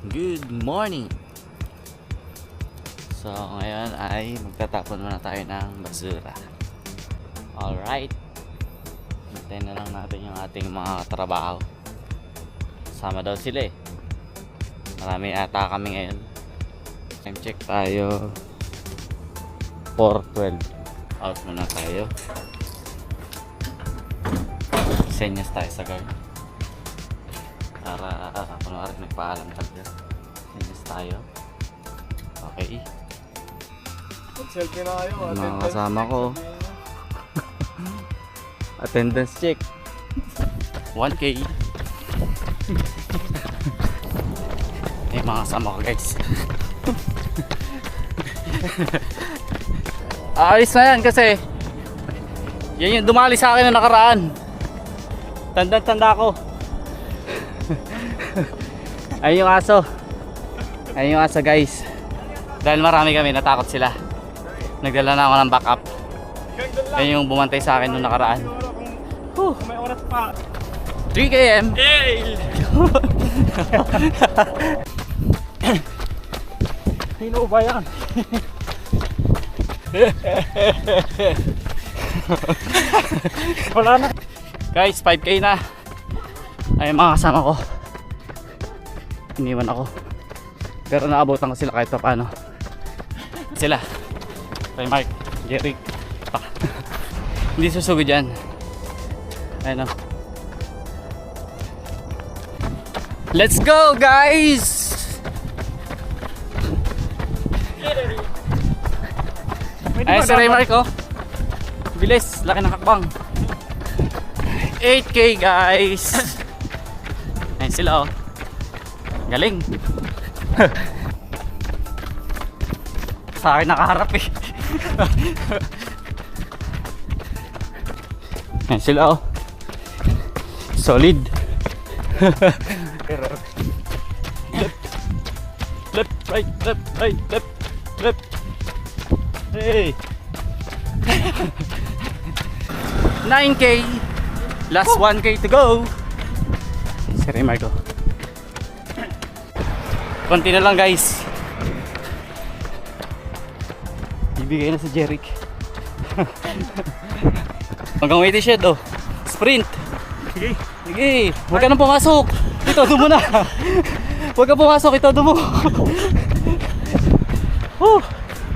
Good morning! So ngayon ay magtatapon muna tayo ng basura. Alright, hintayin na lang natin yung ating mga trabaho. Sama daw sila eh. Marami ata kami ngayon. Time check tayo 4:12. Out muna tayo. Senyas tayo sa guard para kunwari nagpaalam tayo. Senyas tayo. Okay. Selfie na kayo. Mga kasama ko. Attendance check 1K. Eh mga kasama ko guys. Aalis na yan kasi yan yung dumali sa akin na nakaraan. Tanda ko. Ayun yung aso. Ayun yung aso guys. Dahil marami kami, natakot sila. Nagdala na ako ng backup. Ayun yung bumantay sa akin nung nakaraan. May oras pa. 3 km. Hey! Sino ba yan? Wala na. Guys, 5K na. Ay mga kasama ko. Iniwan ako. Pero naabutan ko sila kahit pa paano. Sila. Kay Mark, Jerry. Hindi susugod yan. Ayun o. Let's go guys! Ayun si Ray Mark oh. Bilis, laki ng hakbang. 8K guys. Ayun sila oh. Galing. Sa akin nakaharap eh. Ayun sila oh. Solid. Left, right, left, right, left, left. Hey. 9K. Last 1K to go. Si Ray Marco. Konti na lang guys. Ibigay na si Jeric. Hanggang 80 shed oh. Sprint. Sige. Sige. Huwag ka nang pumasok. Itodo mo na. Huwag ka pumasok. Itodo mo.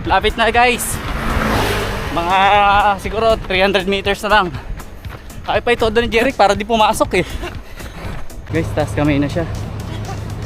Lapit na guys. Mga siguro 300 meters na lang. Kaya pa itodo ni Jeric para di pumasok eh. Guys, taas kamay na siya.